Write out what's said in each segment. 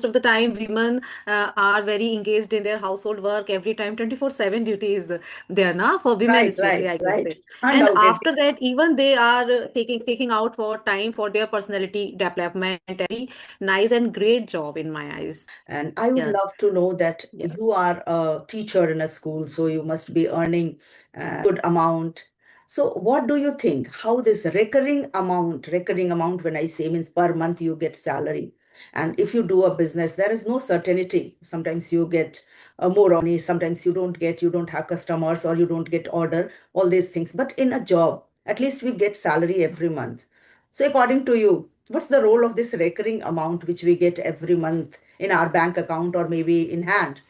most of the time women are very engaged in their household work every time. 24/7 duty is there now for women, Right, especially, right, I can right. say. And Undoubtedly. after that, even they are taking out for time for their personality development. Very nice and great job in my eyes. And I would Yes, love to know that you yes. are a teacher in a school, so you must be earning good amount. So what do you think? How this recurring amount, when I say means per month you get salary. And if you do a business, there is no certainty. Sometimes you get more money, sometimes you don't have customers or you don't get order, all these things. But in a job, at least we get salary every month. So according to you, what's the role of this recurring amount which we get every month in our bank account or maybe in hand?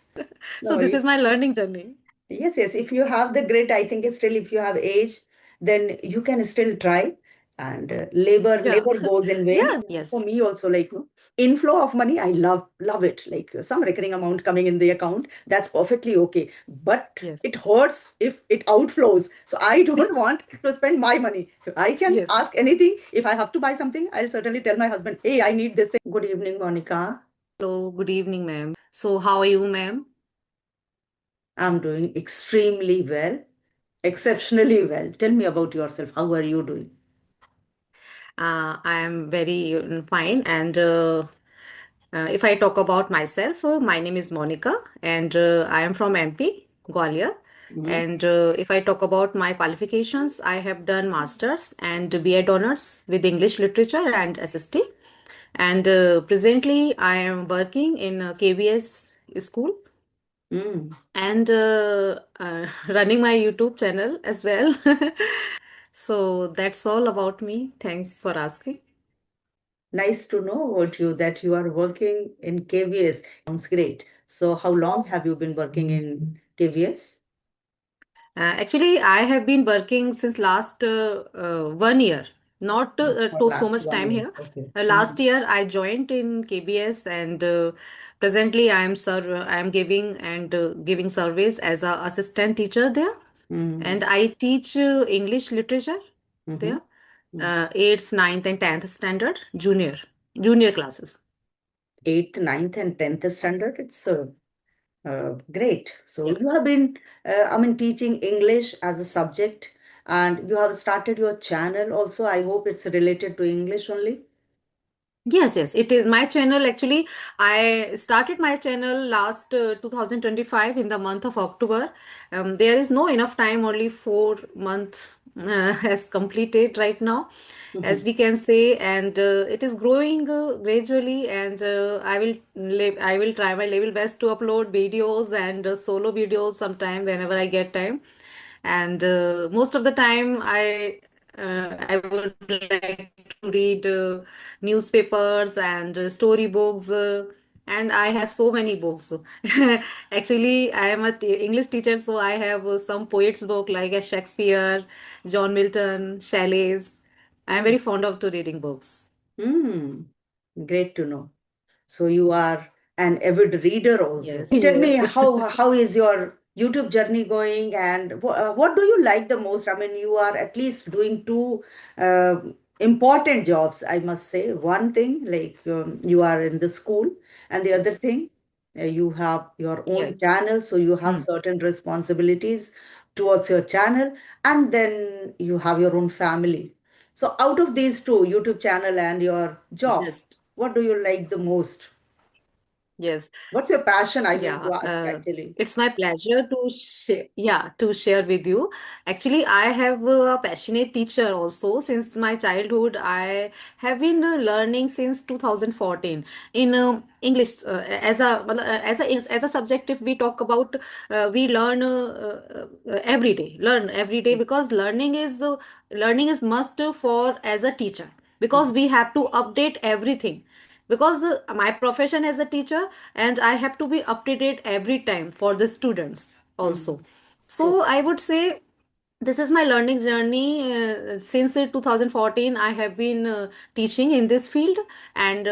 So No, this is my learning journey. yes, yes. If you have the grit, I think it's still if you have age, then you can still try. And labor Yeah. never goes in vain. Yeah, For yes. me also, like no, inflow of money, I love it. Like some recurring amount coming in the account, that's perfectly okay. But Yes. it hurts if it outflows. So I don't want to spend my money. I can Yes. ask anything. If I have to buy something, I'll certainly tell my husband, hey, I need this thing. Good evening, Monica. Hello, good evening, ma'am. So how are you, ma'am? I'm doing extremely well. Exceptionally well. Tell me about yourself. How are you doing? I am very fine. And if I talk about myself, my name is Monica, and I am from MP, Gwalior. Mhm. And if I talk about my qualifications, I have done masters and B.Ed honors with English literature and SST. And presently, I am working in KBS school Mm. and running my YouTube channel as well. So that's all about me. Thanks for asking. Nice to know about you that you are working in KVS. Sounds great. So, how long have you been working in KVS? Actually, I have been working since last 1 year, not For to so last much one time year. here. Okay. Last Mhm. year, I joined in KBS, and presently I am giving service as a assistant teacher there, and Mhm. I teach English literature there, Mhm. Mhm. 8th, 9th, and 10th standard junior classes. Eighth, ninth, and 10th standard. It's great. So, you have been, teaching English as a subject, and you have started your channel also. I hope it's related to English only. Yes, yes, it is my channel. Actually, I started my channel last 2025 in the month of October. There is no enough time, only 4 months has completed right now, as Mhm. we can say, and it is growing gradually. And I will try my level best to upload videos and solo videos sometime whenever I get time. And most of the time, I would like to read newspapers and storybooks, and I have so many books. Actually, I am a English teacher, so I have some poets book like Shakespeare, John Milton, Shelley's. I am very fond of to reading books. Hmm. Great to know. So you are an avid reader also. Yes, Tell me yes. how is your YouTube journey going and what do you like the most? I mean, you are at least doing two uh, important jobs, I must say. One thing, like you are in the school, and the other Yes, thing, you have your yes. own channel, so you have Hmm. certain responsibilities towards your channel, and then you have your own family. So out of these two, YouTube channel and your job, Just what do you like the most? yes. What's your passion? I mean Yeah, to ask actually. it's my pleasure to share. Yeah, to share with you. Actually, I have a passionate teacher also since my childhood. I have been learning since 2014 in English as a subject. If we talk about, we learn every day. Learn every day because learning is must for as a teacher because we have to update everything because my profession as a teacher and I have to be up to date every time for the students also. Mhm. So I would say this is my learning journey. Since 2014 I have been teaching in this field, and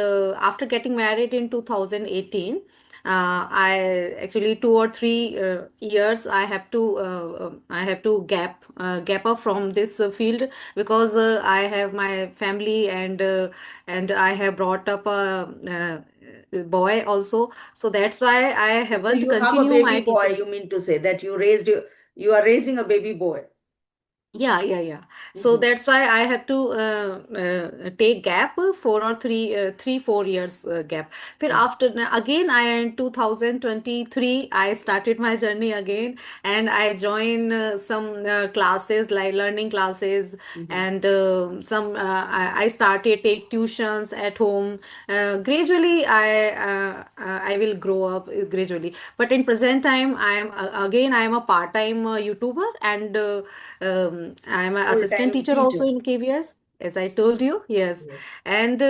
after getting married in 2018, I actually 2 or 3 years I have to gap up from this field because I have my family, and I have brought up a boy also. So that's why I So haven't you have a continue baby my boy, teaching. you mean to say that you are raising a baby boy. Yeah, yeah, yeah. So Mhm, that's why I have to take gap 4 or 3, 4 years gap. Then mhm, after again, I in 2023 I started my journey again, and I join some classes like learning classes, mhm, and some I started take tuitions at home. Gradually, I will grow up gradually. But in present time, I am a part time YouTuber, and I'm an assistant full-time teacher also teacher. in KVS, as I told you. Yes, Yes. and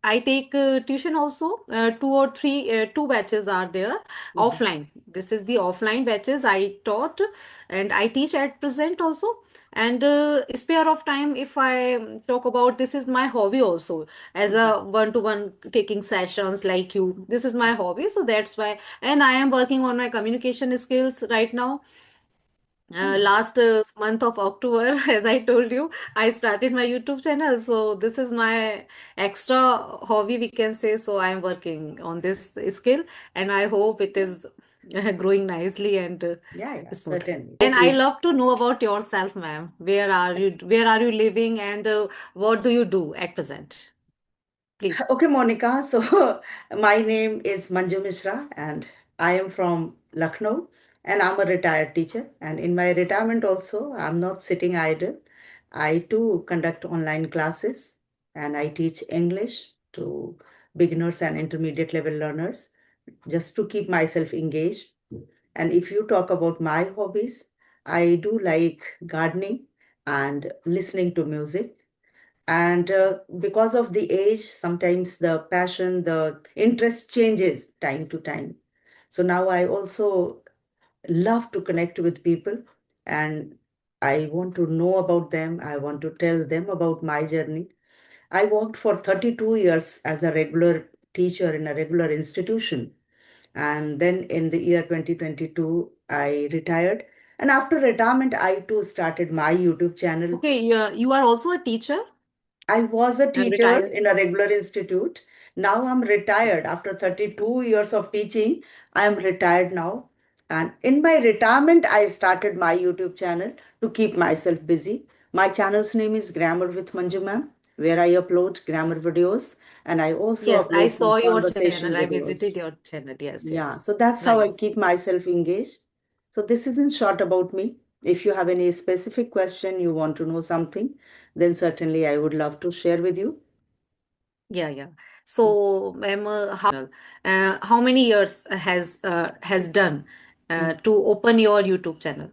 I take tuition also. 2 batches are there Mhm, offline. This is the offline batches I taught, and I teach at present also. And spare of time, if I talk about, this is my hobby also, as mhm, a one-to-one taking sessions like you. This is my hobby, so that's why. And I am working on my communication skills right now. mhm. Last month of October, as I told you, I started my YouTube channel. So this is my extra hobby, we can say. So I'm working on this skill, and I hope it is growing nicely and Yeah, yeah, smoothly. certainly. And Hope I you. love to know about yourself, ma'am. Where are you? Where are you living? And what do you do at present? Please. Okay, Monica. So my name is Manju Mishra, and I am from Lucknow, and I'm a retired teacher. And in my retirement also, I'm not sitting idle. I too conduct online classes, and I teach English to beginners and intermediate level learners just to keep myself engaged. And if you talk about my hobbies, I do like gardening and listening to music. And because of the age, sometimes the passion, the interest changes time to time. So now I also love to connect with people, and I want to know about them. I want to tell them about my journey. I worked for 32 years as a regular teacher in a regular institution. And then in the year 2022, I retired. And after retirement, I too started my YouTube channel. Okay, you are also a teacher, I was a teacher retired. in a regular institute. Now I'm retired. After 32 years of teaching, I am retired now. And in my retirement, I started my YouTube channel to keep myself busy. My channel's name is Grammar with Manju Ma'am, where I upload grammar videos, and I also Yes, I upload some saw your conversation channel. I videos. visited your channel. Yes, Yeah, yes. so that's how I Nice. keep myself engaged. So this is in short about me. If you have any specific question, you want to know something, then certainly I would love to share with you. Yeah, yeah. So, ma'am, how many years has done to open your YouTube channel?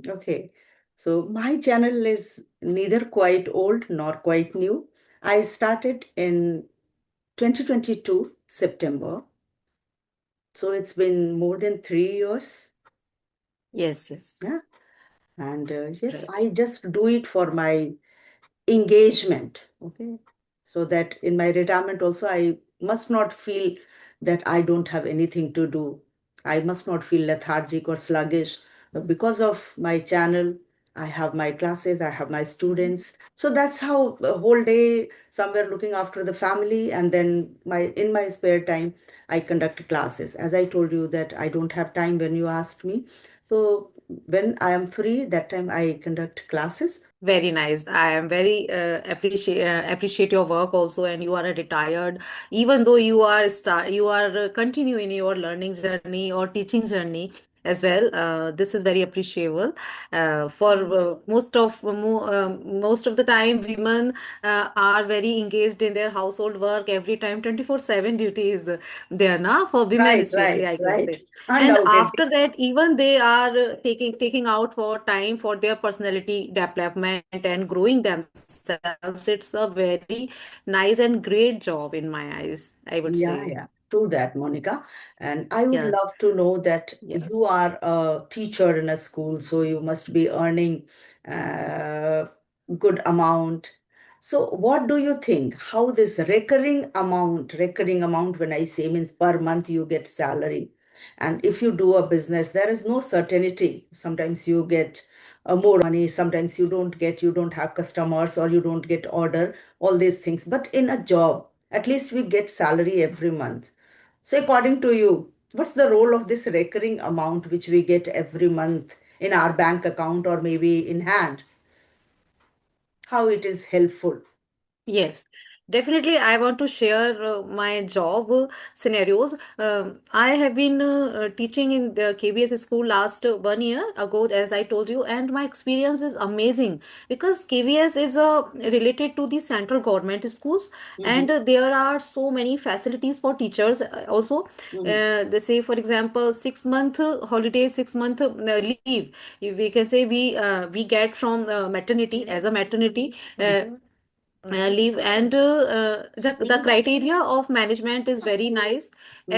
Okay. So my channel is neither quite old nor quite new. I started in 2022, September. So it's been more than 3 years. Yes, yes. Yeah. And yes, Right. I just do it for my engagement. Okay. So that in my retirement also, I must not feel that I don't have anything to do. I must not feel lethargic or sluggish. But because of my channel, I have my classes, I have my students. So that's how the whole day somewhere looking after the family, and then my in my spare time I conduct classes. As I told you that I don't have time when you asked me. So when I am free, that time I conduct classes. Very nice. I am very appreciate your work also, and you are a retired. Even though you are continuing your learning journey or teaching journey as well. This is very appreciable. For most of the time, women are very engaged in their household work every time. 24/7 duty is there now for women, Right, especially right, I can right. say. And Undoubtedly. after that, even they are taking out for time for their personality development and growing themselves. It's a very nice and great job in my eyes, I would Yeah, say. yeah. True that, Monica. And I would Yes, love to know that you yes. are a teacher in a school, so you must be earning good amount. So what do you think? How this recurring amount, when I say means per month you get salary. And if you do a business, there is no certainty. Sometimes you get more money, sometimes you don't have customers or you don't get order, all these things. But in a job, At least we get salary every month. So according to you, what's the role of this recurring amount which we get every month in our bank account or maybe in hand? How it is helpful? Yes, definitely. I want to share my job scenarios. I have been teaching in the KBS school last 1 year ago, as I told you, and my experience is amazing because KBS is related to the central government schools, Hmm. and there are so many facilities for teachers. Also, Hmm. they say, for example, 6 month holiday, 6 month leave. We can say we get from maternity as a maternity. Leave, and the criteria of management is very nice. Hmm.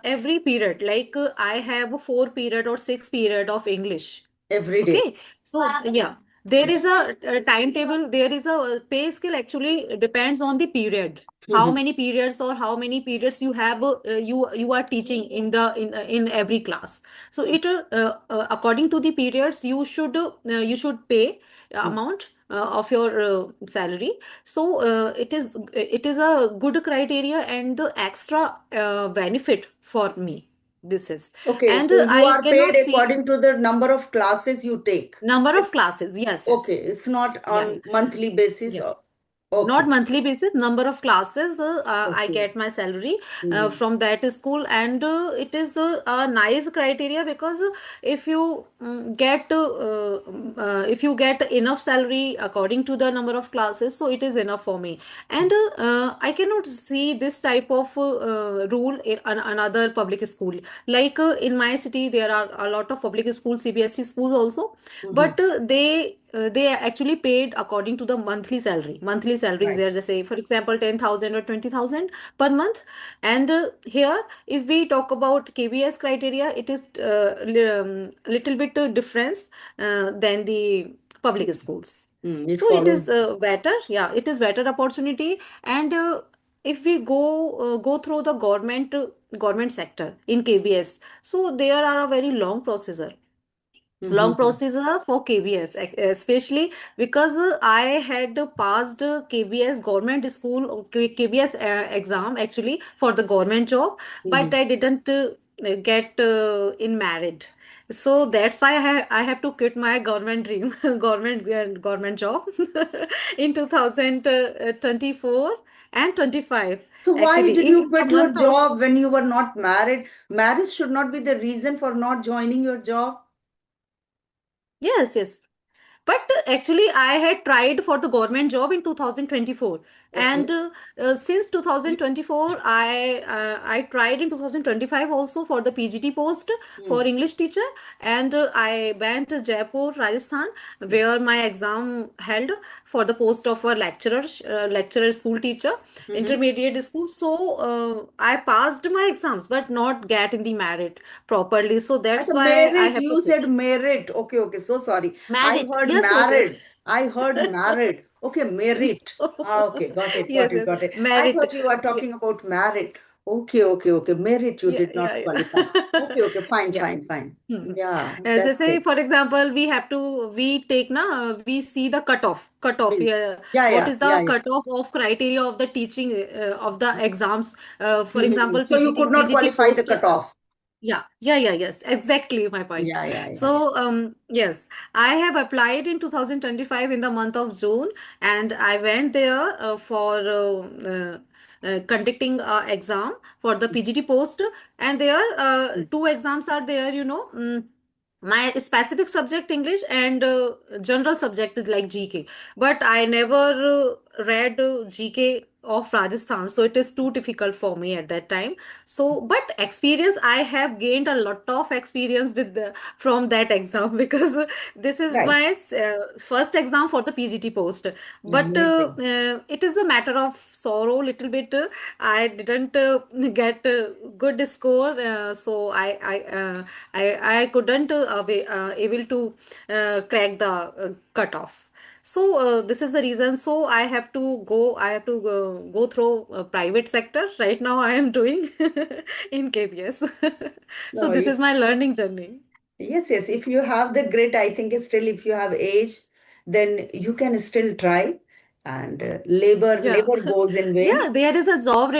Every period, like I have 4 period or 6 period of English. Every day. Okay, so yeah, there is a timetable, there is a pay scale, actually depends on the period, how Hmm. many periods or how many periods you have, you are teaching in every class. So it according to the periods, you should pay amount of your salary. So it is a good criteria and the extra benefit for me, this is. Okay, And so you I are paid cannot see according to the number of classes you take. number of classes. Yes, yes. Okay, it's not Yeah, on monthly basis. yeah. Not Okay, monthly basis, number of classes I okay. get my salary Hmm. from that school. And it is a nice criteria because if you if you get enough salary according to the number of classes, so it is enough for me. And I cannot see this type of rule in another public school. Like in my city there are a lot of public schools, CBSE schools also, Hmm. but they actually paid according to the monthly salary. Monthly salary is Right. there, just say for example 10,000 or 20,000 per month. And here, if we talk about KBS criteria, it is little bit difference than the public schools. It So it is follows. better, yeah, it is better opportunity. And if we go through the government sector in KBS, so there are a very long Hmm. procedure for KBS, especially because I had passed KBS government school, KBS exam actually for the government job, but Hmm. I didn't get in married. So that's why I have to quit my government dream, government job in 2024 and 25, So why actually did in you the quit your month of. job when you were not married? Marriage should not be the reason for not joining your job. Yes, yes. But actually, I had tried for the government job in 2024, Okay. and since 2024, I tried in 2025 also for the PGT post for Hmm. English teacher, and I went to Jaipur, Rajasthan, where my exam held for the post of a lecturer school teacher, Mm-hmm. intermediate school. So I passed my exams, but not get in the merit properly. So that's Acha, why I merit, have to you said quit. merit. Okay, okay. So sorry. I Merit, heard yes, yes, yes. married. I heard married. Okay, merit. Ah, okay, got it, got Yes, it, yes, got it. I merit. thought you were Yeah, talking about married. Okay, okay, okay. Merit, you yeah, did not yeah, qualify. Okay, okay, yeah. fine, Yeah. fine, fine. Hmm. Yeah, So that's say it. for example, we see the cutoff. Hmm. Yeah. Yeah, What yeah, is yeah, the yeah. cutoff of criteria of the teaching of the exams? For Mhm. example, So you could not PGT qualify the post. cutoff. Yeah, yes, exactly my point. Yeah, yeah, yeah, yeah. So, yes, I have applied in 2025 in the month of June, and I went there for conducting exam for the PGT post, and there Mm. two exams are there, my specific subject English, and general subject is like GK. But I never read GK of Rajasthan, so it is too difficult for me at that time. So, but experience, I have gained a lot of experience from that exam because this is Right. my first exam for the PGT post. But Amazing. it is a matter of sorrow, little bit. I didn't get good score, so I couldn't able to crack the cutoff. So this is the reason. So I have to go. I have to go through private sector. Right now, I am doing in KBS. So No, this is my learning journey. yes, yes. If you have the grit, I think still if you have age, then you can still try. and labor Yeah. labor goes in Yeah, vain. there is a job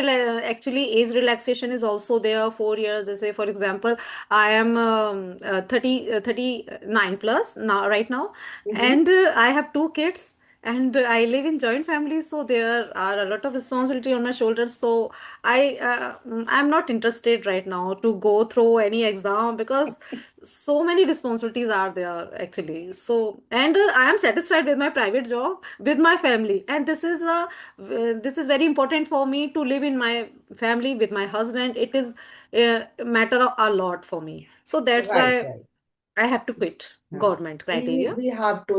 actually age relaxation is also there 4 years. They say, for example, I am 39 plus now right now, Mhm. and I have two kids, and I live in joint family, so there are a lot of responsibility on my shoulders. So I'm not interested right now to go through any exam because so many responsibilities are there actually. So and I am satisfied with my private job with my family, and this is very important for me to live in my family with my husband. It is matter a lot for me, so that's Right, why right. I have to quit Yeah. government We criteria. we have to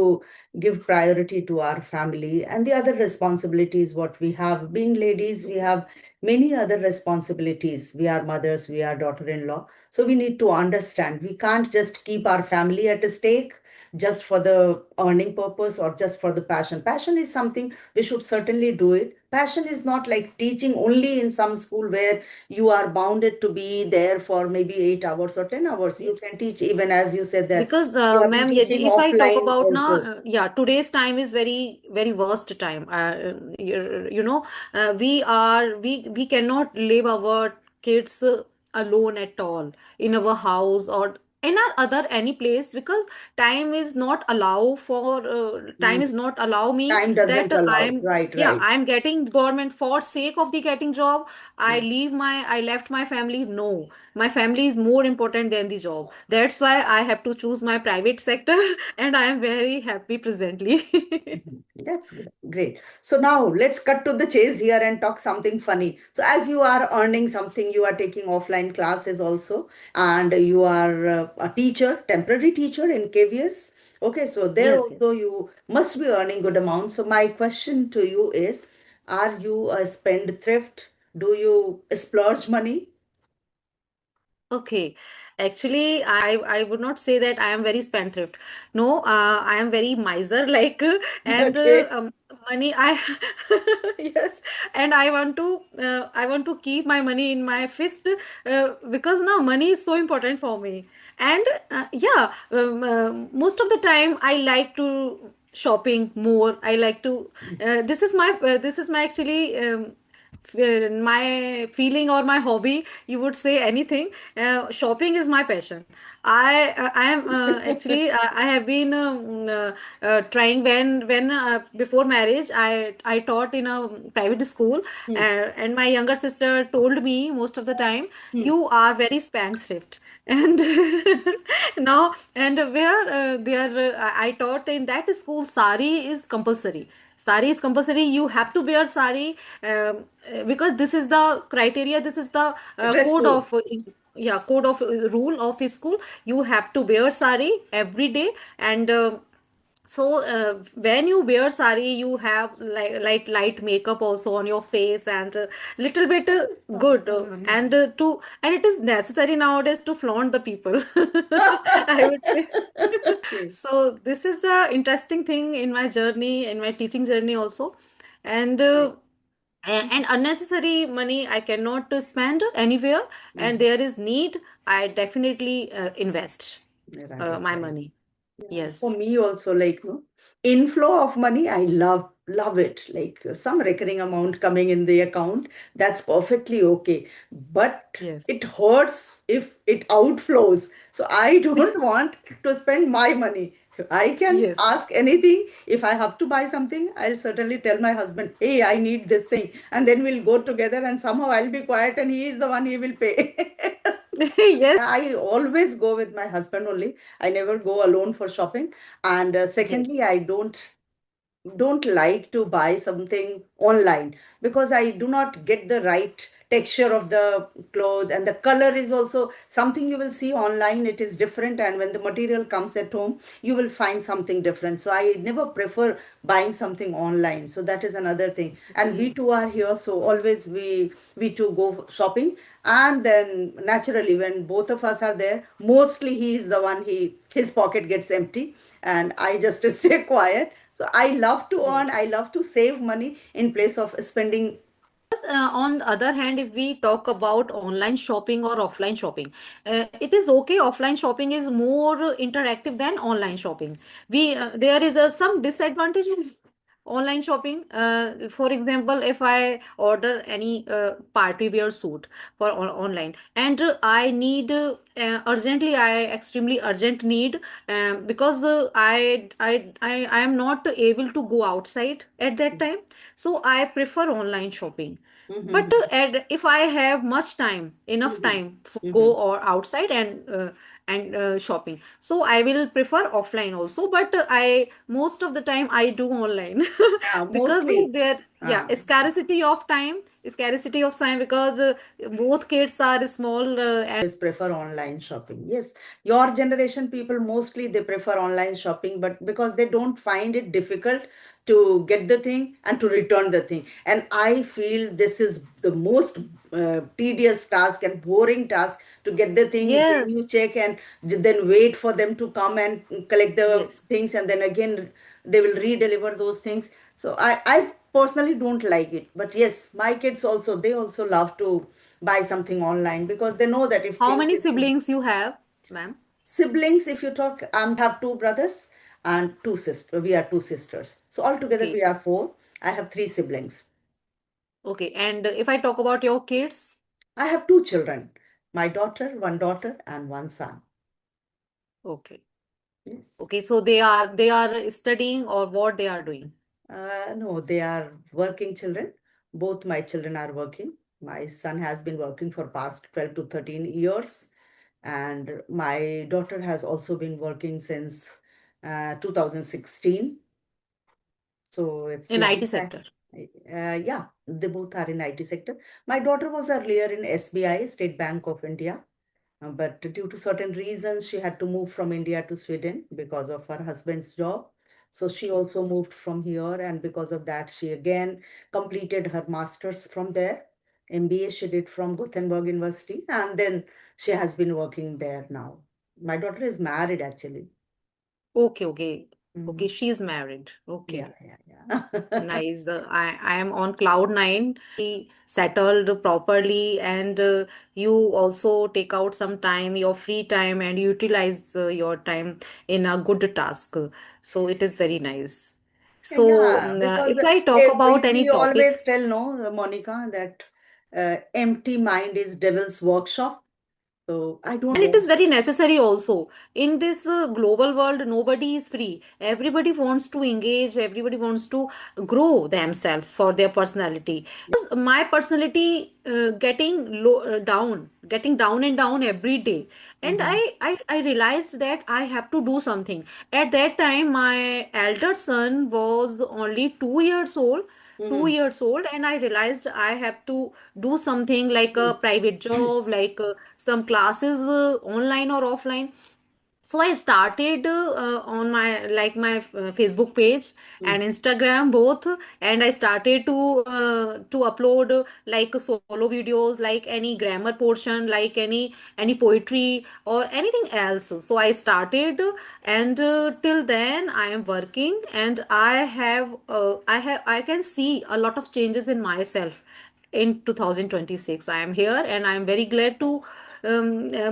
give priority to our family and the other responsibilities what we have. Being ladies, we have many other responsibilities. We are mothers, we are daughter-in-law. So we need to understand we can't just keep our family at a stake just for the earning purpose or just for the passion. Passion is something we should certainly do it. Passion is not like teaching only in some school where you are bounded to be there for maybe 8 hours or 10 hours. You Yes. can teach even as you said that Because, you have been ma'am, teaching if I talk offline about now, also. yeah, today's time is very, very worst time. You know, we cannot leave our kids alone at all in our house or in our other any place because time Mm. is not allow me Time that doesn't allow. I'm Right, yeah, right. I'm getting government for sake of the getting job. Mm. I left my family. No, my family is more important than the job. That's why I have to choose my private sector, and I am very happy presently. Mhm. That's good. Great. So now let's cut to the chase here and talk something funny. So as you are earning something, you are taking offline classes also, and you are a teacher, temporary teacher in KVS. Okay, so there Yes, yes. also you must be earning good amount. So my question to you is, are you a spendthrift? Do you splurge money? Okay. Actually, I would not say that I am very spendthrift. No, I am very miser like and Okay. money I yes, and I want to keep my money in my fist because now money is so important for me. And yeah, most of the time I like to shopping more. I like to this is my actually my feeling or my hobby, you would say anything. Shopping is my passion. I am actually I have been trying when before marriage I taught in a private school, Hmm. and my younger sister told me most of the time, Hmm. you are very spendthrift. And now and where there I taught in that school, sari is compulsory. Sari is compulsory. You have to wear sari because this is the criteria. This is the Dress code code. of yeah, code of rule of his school. You have to wear sari every day, and when you wear sari, you have light makeup also on your face and little bit good and it is necessary nowadays to flaunt the people. I would say. Okay. So this is the interesting thing in my journey, in my teaching journey also, and Right. and unnecessary money I cannot spend anywhere, and Mhm. there is need, I definitely invest Right, my right. money. Yeah, for Yes, me also, like, no, inflow of money, I love it. Like some recurring amount coming in the account, that's perfectly okay. But yes, it hurts if it outflows. So I don't want to spend my money. I can yes. ask anything. If I have to buy something, I'll certainly tell my husband, hey, I need this thing. And then we'll go together and somehow I'll be quiet and he is the one he will pay. Yes, I always go with my husband only. I never go alone for shopping. And yes. secondly, I don't like to buy something online because I do not get the right texture of the cloth, and the color is also something you will see online, it is different, and when the material comes at home you will find something different. So I never prefer buying something online. So that is another thing. And we Okay. two are here, so always we two go shopping, and then naturally when both of us are there, mostly he is the one, his pocket gets empty and I just stay quiet. So I love to earn, Yes. I love to save money in place of spending. On the other hand, if we talk about online shopping or offline shopping, it is okay. Offline shopping is more interactive than online shopping. We There is some disadvantages online shopping. For example, if I order any party wear suit for online, and I need urgently, I extremely urgent need, because I am not able to go outside at that time, so I prefer online shopping. But Mm-hmm. if I have much time, enough Mm-hmm. time to Mm-hmm. go or outside and shopping, so I will prefer offline also. But I most of the time I do online Yeah, because mostly. there, yeah, Uh, scarcity of time, because both kids are small, always prefer online shopping. Yes, your generation people mostly they prefer online shopping, but because they don't find it difficult to get the thing and to return the thing. And I feel this is the most tedious task and boring task to get the thing, then you yes, check and then wait for them to come and collect the yes. things, and then again they will re-deliver those things. So I personally don't like it. But yes, my kids also, they also love to buy something online because they know that if How things many is good. siblings you have, ma'am? Siblings, if you talk, have two brothers and two sisters. We are two sisters. So altogether we Okay, are four. I have three siblings. okay. And if I talk about your kids, I have two children. My daughter, one daughter, and one son. okay, Yes. okay. So they are studying, or what they are doing? No, they are working children. Both my children are working. My son has been working for past 12 to 13 years, and my daughter has also been working since 2016. So it's In long IT time. sector. Yeah, they both are in IT sector. My daughter was earlier in SBI, State Bank of India, but due to certain reasons, she had to move from India to Sweden because of her husband's job. So she Okay. also moved from here, and because of that, she again completed her master's from there. MBA she did from Gothenburg University, and then she has been working there now. My daughter is married actually. Okay, okay. Okay, Mhm. she's married. Yeah, Okay. yeah, yeah. Nice. I am on cloud nine, settled properly, and you also take out some time, your free time, and utilize your time in a good task. So it is very nice. So Yeah, because if I talk about any we topic, always tell, no, Monica, that empty mind is devil's workshop. So I don't and it want. is very necessary also. In this global world, nobody is free. Everybody wants to engage, everybody wants to grow themselves for their personality. Because my personality getting down and down every day. And Mhm. I realized that I have to do something. At that time, my elder son was only 2 years old. two Mhm. years old and I realized I have to do something like a private job, like some classes, online or offline. So I started on my Facebook page Mhm. and Instagram both, and I started to upload like solo videos, like any grammar portion, like any poetry or anything else. So I started, and till then I am working, and I can see a lot of changes in myself in 2026. I am here and I am very glad to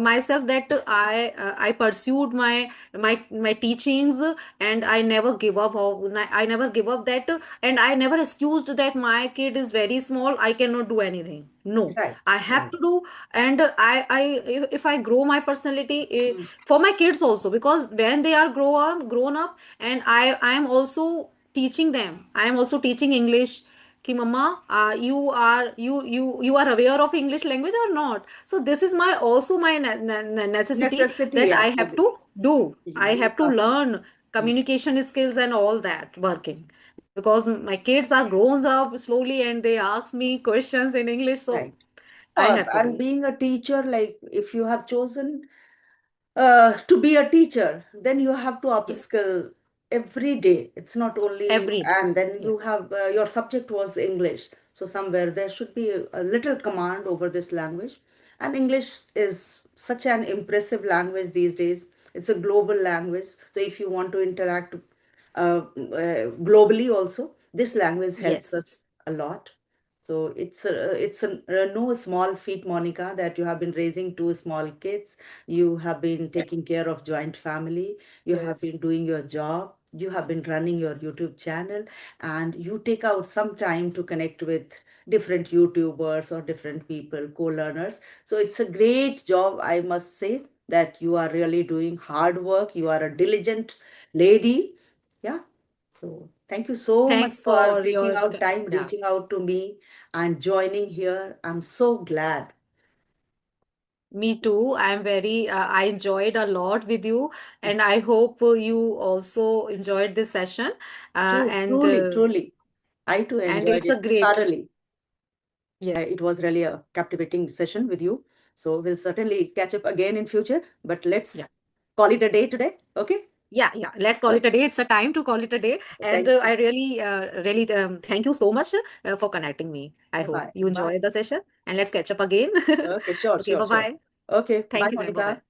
myself that I pursued my teachings, and I never give up. I never give up that, and I never excused that my kid is very small, I cannot do anything. No, Right, I have right. to do. And if I grow my personality, Mhm. for my kids also, because when they are grown up, and I am also teaching them, I am also teaching English, कि mama, you are aware of English language or not. So this is my also my necessity, Necessity, that I have actually. to do. I You have to have to. learn Mhm. communication skills and all that working, because my kids are grown up slowly and they ask me questions in English, so Right. I have to do And it. being a teacher, like if you have chosen to be a teacher, then you have to Yes, upskill every day. It's not only, every day. and then Yeah. you have your subject was English. So somewhere there should be a little command over this language. And English is such an impressive language these days. It's a global language. So if you want to interact globally also, this language helps Yes, us yes, a lot. So it's no small feat, Monica, that you have been raising two small kids, you have been taking care of joint family, you have been yes. doing your job. You have been running your YouTube channel and you take out some time to connect with different YouTubers or different people, co-learners. So it's a great job, I must say, that you are really doing hard work. You are a diligent lady. Yeah. So thank you so much Thanks for for taking your, out time, yeah. reaching out to me and joining here. I'm so glad. Me too. I enjoyed a lot with you, and I hope you also enjoyed this session. True, truly, truly. I too And enjoyed it's a it great, thoroughly. yeah, It was really a captivating session with you. So we'll certainly catch up again in future, but let's yeah, call it a day today. Okay? yeah, yeah. Let's call it Okay. a day. It's a time to call it a day. And Thank you. I really thank you so much for connecting me. I hope Bye. you Bye. enjoyed the session, and let's catch up again. Okay, sure, Okay, sure, bye sure. bye. Okay. Bye, Thank you, then. Bye Monica. bye.